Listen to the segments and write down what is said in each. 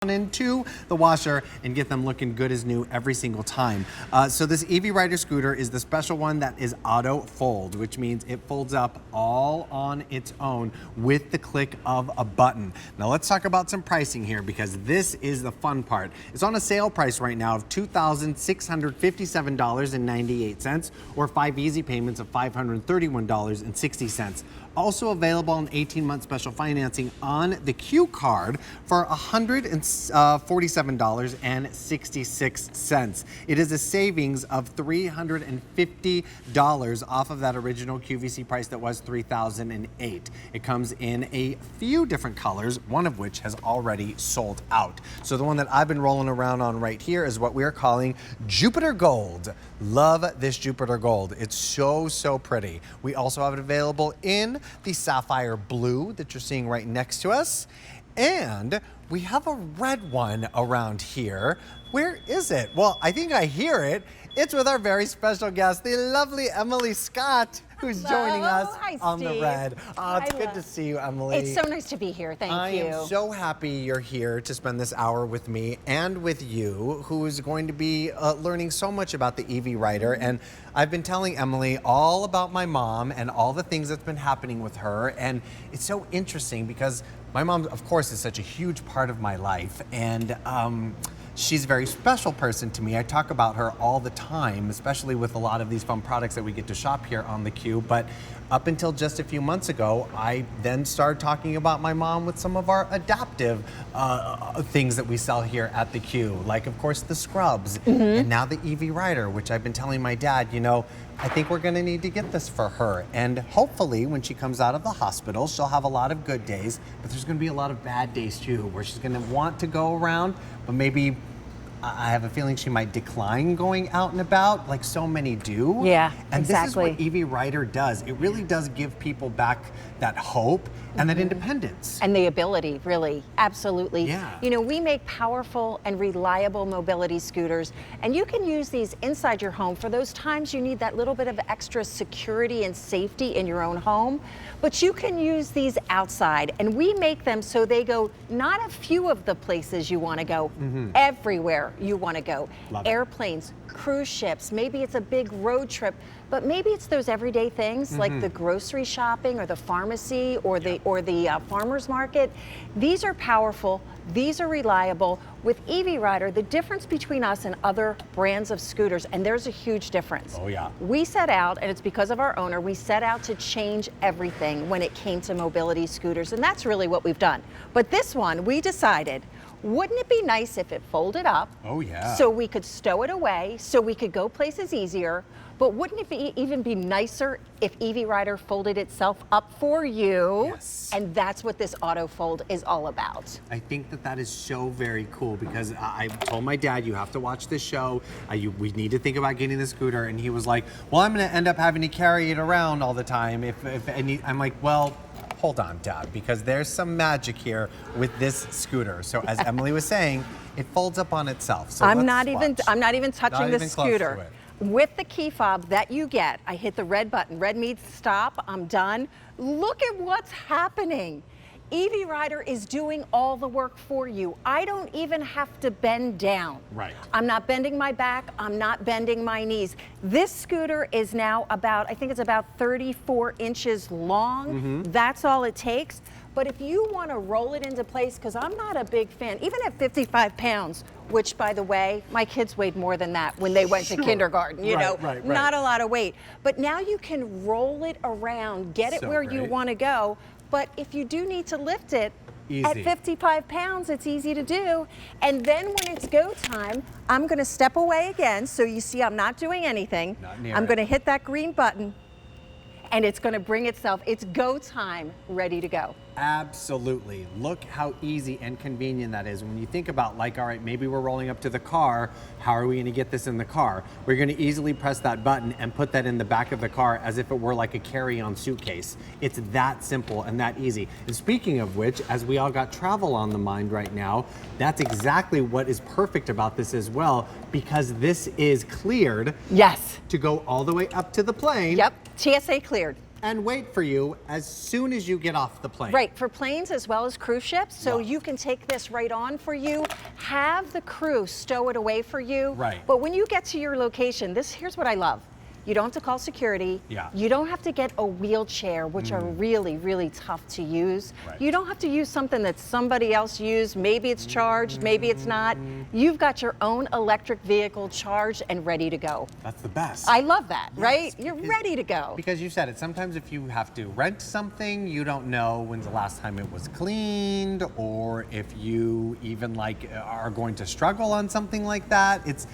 into the washer and get them looking good as new every single time. So this EV Rider scooter is the special one that is auto fold, which means it folds up all on its own with the click of a button. Now let's talk about some pricing here, because this is the fun part. It's on a sale price right now of $2,657.98, or 5 easy payments of $531.60. Also available on 18-month special financing on the Q card for $147.66. It is a savings of $350 off of that original QVC price that was $3,008. It comes in a few different colors, one of which has already sold out. So the one that I've been rolling around on right here is what we're calling Jupiter Gold. Love this Jupiter Gold. It's so pretty. We also have it available in the sapphire blue that you're seeing right next to us. And we have a red one around here. Where is it? Well, I think I hear it. It's with our very special guest, the lovely Emily Scott, who's joining us on the red. Oh, it's good to see you, Emily. It's so nice to be here. Thank you. I am so happy you're here to spend this hour with me and with you, who is going to be learning so much about the EV Rider. And I've been telling Emily all about my mom and all the things that's been happening with her. And it's so interesting because my mom, of course, is such a huge part of my life. And she's a very special person to me. I talk about her all the time, especially with a lot of these fun products that we get to shop here on the Q. But up until just a few months ago, I then started talking about my mom with some of our adaptive things that we sell here at the Q, like, of course, the scrubs, and now the EV Rider, which I've been telling my dad, you know, I think we're going to need to get this for her. And hopefully when she comes out of the hospital, she'll have a lot of good days, but there's going to be a lot of bad days too, where she's going to want to go around, but maybe I have a feeling she might decline going out and about, like so many do. Yeah, and exactly. this is what EV Rider does. It really does give people back that hope and that independence. And the ability, really, absolutely. Yeah. You know, we make powerful and reliable mobility scooters, and you can use these inside your home for those times you need that little bit of extra security and safety in your own home. But you can use these outside, and we make them so they go not a few of the places you want to go, everywhere you want to go. Love it. Airplanes, cruise ships, maybe it's a big road trip, but maybe it's those everyday things like the grocery shopping or the pharmacy or the farmer's market. These are powerful. These are reliable. With EV Rider, the difference between us and other brands of scooters, and there's a huge difference. Oh yeah. We set out, and it's because of our owner, we set out to change everything when it came to mobility scooters, and that's really what we've done. But this one, we decided, wouldn't it be nice if it folded up? Oh yeah. So we could stow it away, so we could go places easier. But wouldn't it even be nicer if EV Rider folded itself up for you? Yes. And that's what this auto fold is all about. I think that is so very cool, because I told my dad, you have to watch this show. We need to think about getting the scooter. And he was like, well, I'm going to end up having to carry it around all the time. I'm like, well, hold on, Dad, because there's some magic here with this scooter. So as Emily was saying, it folds up on itself. So I'm not even touching the scooter. Close to it. With the key fob that you get, I hit the red button. Red means stop, I'm done. Look at what's happening. EV Rider is doing all the work for you. I don't even have to bend down. Right. I'm not bending my back, I'm not bending my knees. This scooter is now I think it's about 34 inches long. That's all it takes. But if you want to roll it into place, because I'm not a big fan, even at 55 pounds, which, by the way, my kids weighed more than that when they went to kindergarten, you know, not a lot of weight. But now you can roll it around, get it where you want to go. But if you do need to lift it, at 55 pounds, it's easy to do. And then when it's go time, I'm going to step away again. So you see I'm not doing anything. I'm going to hit that green button, and it's going to bring itself. It's go time, ready to go. Absolutely. Look how easy and convenient that is. When you think about, like, all right, maybe we're rolling up to the car. How are we going to get this in the car? We're going to easily press that button and put that in the back of the car as if it were like a carry-on suitcase. It's that simple and that easy. And speaking of which, as we all got travel on the mind right now, that's exactly what is perfect about this as well, because this is cleared. Yes. To go all the way up to the plane. Yep. TSA cleared. and wait for you as soon as you get off the plane. Right, for planes as well as cruise ships. So Love. you can take this right on for you, have the crew stow it away for you. Right. But when you get to your location, here's what I love. You don't have to call security. Yeah. You don't have to get a wheelchair, which are really, really tough to use. Right. You don't have to use something that somebody else used. Maybe it's charged, maybe it's not. You've got your own electric vehicle charged and ready to go. That's the best. I love that, right? Yes, You're because- ready to go. Because you said it, sometimes if you have to rent something, you don't know when's the last time it was cleaned, or if you even are going to struggle on something like that. It's,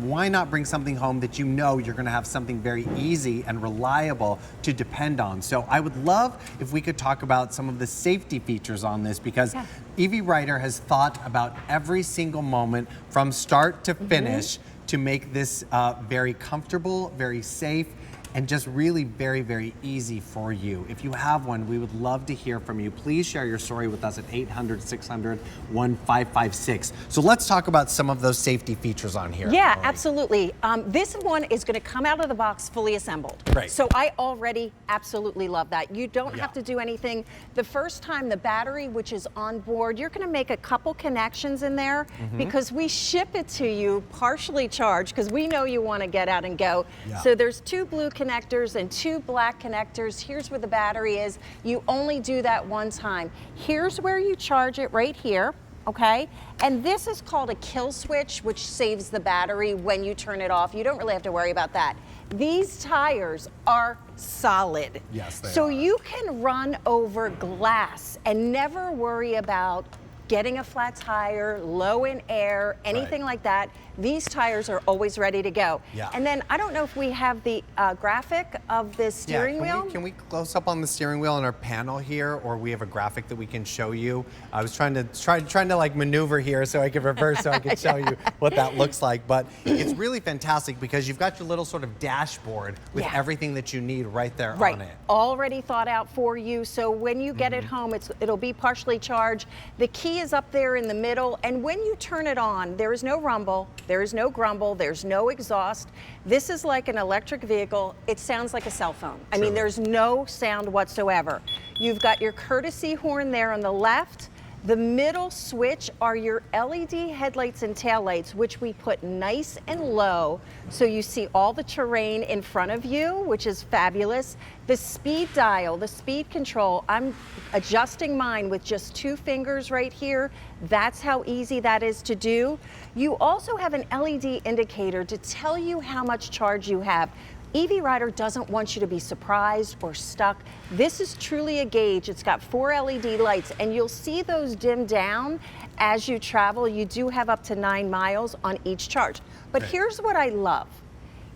why not bring something home that you're gonna have something very easy and reliable to depend on. So I would love if we could talk about some of the safety features on this, because EV Rider has thought about every single moment from start to finish to make this very comfortable, very safe, and just really very, very easy for you. If you have one, we would love to hear from you. Please share your story with us at 800-600-1556. So let's talk about some of those safety features on here. Yeah, Lori. absolutely. This one is going to come out of the box fully assembled. Great. So I already absolutely love that. You don't have to do anything. The first time the battery, which is on board, you're going to make a couple connections in there because we ship it to you partially charged because we know you want to get out and go. Yeah. So there's 2 blue connectors and 2 black connectors. Here's where the battery is. You only do that one time. Here's where you charge it right here. Okay, and this is called a kill switch, which saves the battery when you turn it off. You don't really have to worry about that. These tires are solid. Yes, they so are. you can run over glass and never worry about getting a flat tire, low in air, anything like that. These tires are always ready to go. Yeah. And then I don't know if we have the graphic of the steering wheel. Can we close up on the steering wheel in our panel here, or we have a graphic that we can show you? I was trying to like maneuver here so I could reverse so I could show you what that looks like. But it's really fantastic because you've got your little sort of dashboard with everything that you need right there on it. Already thought out for you. So when you get it home, it'll be partially charged. The key is up there in the middle, and when you turn it on, there is no rumble, there is no grumble, there's no exhaust. This is like an electric vehicle. It sounds like a cell phone. I mean, there's no sound whatsoever. You've got your courtesy horn there on the left. The middle switch are your LED headlights and taillights, which we put nice and low so you see all the terrain in front of you, which is fabulous. The speed dial, the speed control, I'm adjusting mine with just 2 fingers right here. That's how easy that is to do. You also have an LED indicator to tell you how much charge you have. EV Rider doesn't want you to be surprised or stuck. This is truly a gauge. It's got 4 LED lights, and you'll see those dim down as you travel. You do have up to 9 miles on each charge. But here's what I love.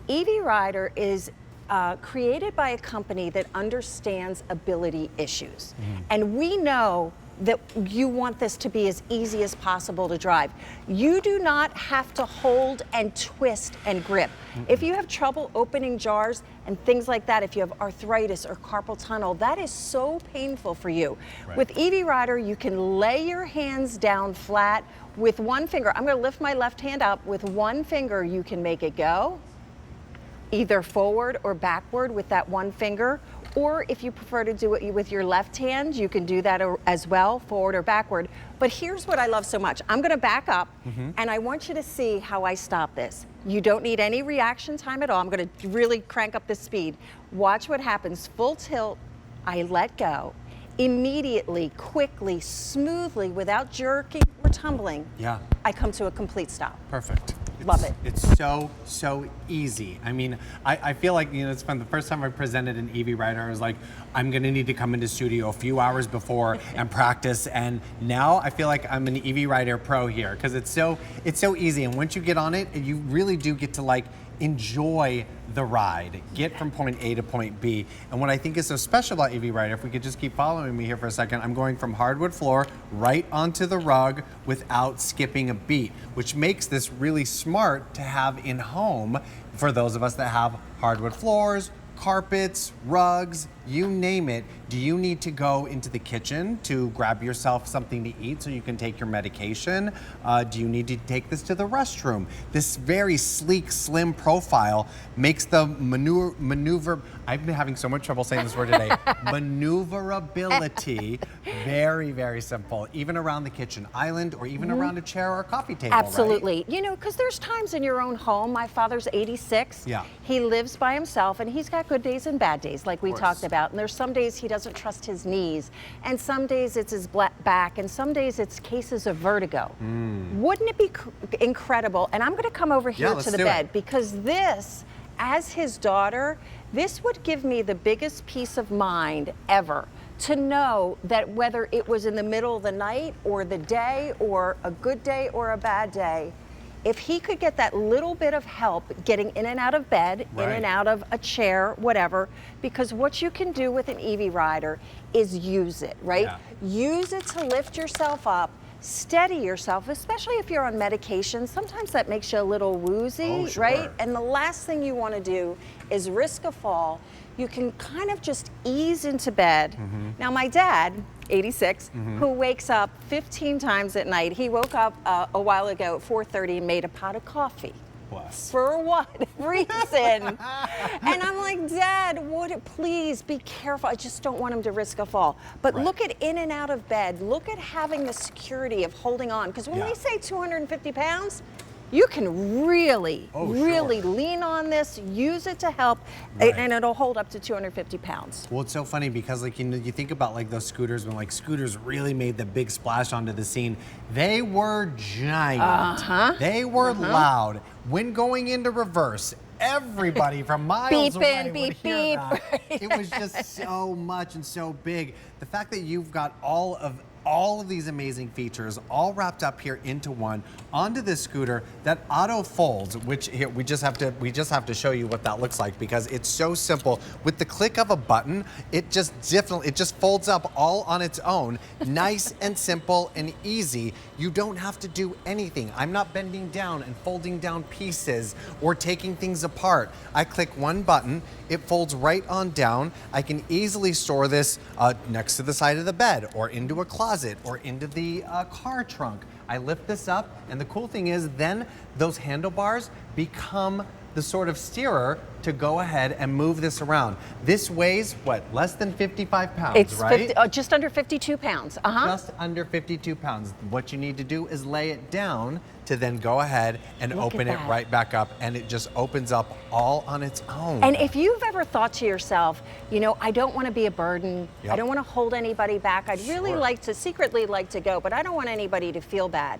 EV Rider is created by a company that understands ability issues. And we know that you want this to be as easy as possible to drive. You do not have to hold and twist and grip. If you have trouble opening jars and things like that, if you have arthritis or carpal tunnel, that is so painful for you. With EV Rider, you can lay your hands down flat with one finger. I'm gonna lift my left hand up. With one finger, you can make it go either forward or backward with that one finger. Or if you prefer to do it with your left hand, you can do that as well, forward or backward. But here's what I love so much. I'm gonna back up, and I want you to see how I stop this. You don't need any reaction time at all. I'm gonna really crank up the speed. Watch what happens. Full tilt, I let go. Immediately, quickly, smoothly, without jerking or tumbling, I come to a complete stop. Perfect. Love it. It's so easy. I mean, I feel like, it's fun. The first time I presented an EV Rider, I was like, I'm gonna need to come into studio a few hours before and practice. And now I feel like I'm an EV Rider pro here because it's so easy. And once you get on it, you really do get to enjoy the ride, get from point A to point B. And what I think is so special about EV Rider, if we could just keep following me here for a second, I'm going from hardwood floor right onto the rug without skipping a beat, which makes this really smart to have in home for those of us that have hardwood floors, carpets, rugs, you name it. Do you need to go into the kitchen to grab yourself something to eat so you can take your medication? Do you need to take this to the restroom? This very sleek, slim profile makes the maneuver, I've been having so much trouble saying this word today, maneuverability very, very simple, even around the kitchen island or even around a chair or a coffee table. Absolutely. Right? You know, because there's times in your own home. My father's 86. Yeah. He lives by himself, and he's got good days and bad days, like we course. talked about. And there's some days he doesn't trust his knees, and some days it's his back, and some days it's cases of vertigo. Wouldn't it be incredible? And I'm going to come over here to the bed because this, as his daughter, this would give me the biggest peace of mind ever to know that whether it was in the middle of the night or the day or a good day or a bad day, if he could get that little bit of help getting in and out of bed, in and out of a chair, whatever, because what you can do with an Evie rider is use it, right? Yeah. Use it to lift yourself up, steady yourself, especially if you're on medication. Sometimes that makes you a little woozy, right? And the last thing you want to do is risk a fall. You can kind of just ease into bed. Now, my dad, 86, who wakes up 15 times at night, he woke up a while ago at 4:30 and made a pot of coffee. Bless. For what reason? And I'm like, Dad, would it please be careful? I just don't want him to risk a fall. But look at in and out of bed. Look at having the security of holding on. Because when we say 250 pounds, you can really lean on this, use it to help, and it'll hold up to 250 pounds. Well, it's so funny because, like, you know, you think about like those scooters when like scooters really made the big splash onto the scene. They were giant. They were loud. When going into reverse, everybody from miles away would hear that. It was just so much and so big. The fact that you've got all of these amazing features all wrapped up here into one onto this scooter that auto folds, which here we just have to show you what that looks like because it's so simple. With the click of a button, it just folds up all on its own. Nice and simple and easy. You don't have to do anything. I'm not bending down and folding down pieces or taking things apart. I click one button, it folds right on down. I can easily store this next to the side of the bed or into a closet or into the car trunk. I lift this up, and the cool thing is then those handlebars become the sort of steerer to go ahead and move this around. This weighs, what, less than 55 pounds, it's right? Just under 52 pounds. Just under 52 pounds. What you need to do is lay it down to then go ahead and open it right back up, and it just opens up all on its own. And if you've ever thought to yourself, you know, I don't want to be a burden, I don't want to hold anybody back, I'd really secretly like to go, but I don't want anybody to feel bad.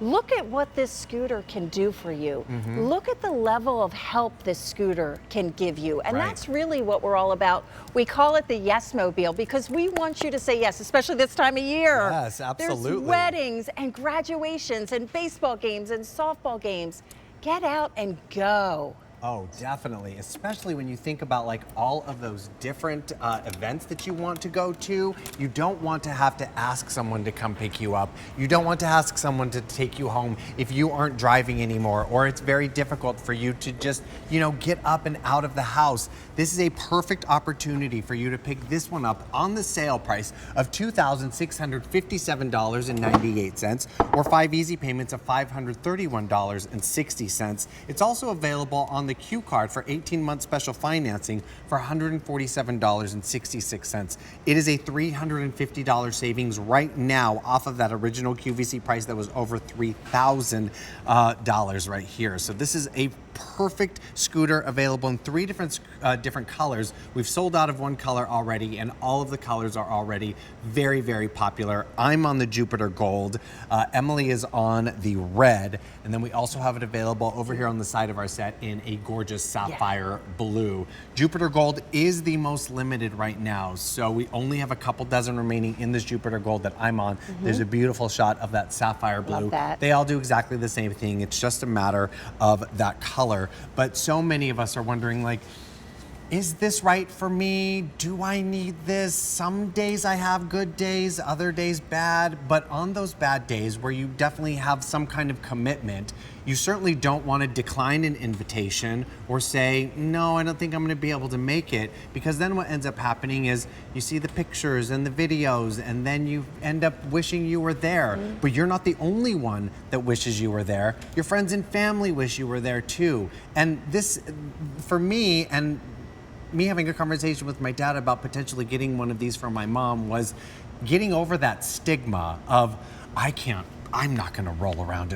Look at what this scooter can do for you. Look at the level of help this scooter can give you. And that's really what we're all about. We call it the Yes-mobile because we want you to say yes, especially this time of year. Yes, absolutely. There's weddings and graduations and baseball games and softball games. Get out and go. Oh, definitely. Especially when you think about like all of those different events that you want to go to. You don't want to have to ask someone to come pick you up. You don't want to ask someone to take you home if you aren't driving anymore, or it's very difficult for you to just, you know, get up and out of the house. This is a perfect opportunity for you to pick this one up on the sale price of $2,657.98 or 5 easy payments of $531.60. It's also available on the Q card for 18-month special financing for $147.66. It is a $350 savings right now off of that original QVC price that was over $3,000 right here. So this is a perfect scooter available in 3 different colors. We've sold out of one color already, and all of the colors are already very, very popular. I'm on the Jupiter Gold. Emily is on the red, and then we also have it available over here on the side of our set in a gorgeous sapphire blue. Jupiter Gold is the most limited right now, so we only have a couple dozen remaining in this Jupiter Gold that I'm on. There's a beautiful shot of that sapphire blue. Love that. They all do exactly the same thing. It's just a matter of that color. But so many of us are wondering, like, is this right for me? Do I need this? Some days I have good days, other days bad. But on those bad days where you definitely have some kind of commitment, you certainly don't want to decline an invitation or say, no, I don't think I'm going to be able to make it. Because then what ends up happening is you see the pictures and the videos, and then you end up wishing you were there. But you're not the only one that wishes you were there. Your friends and family wish you were there too. And this, for me, and me having a conversation with my dad about potentially getting one of these for my mom, was getting over that stigma of, I'm not gonna roll around in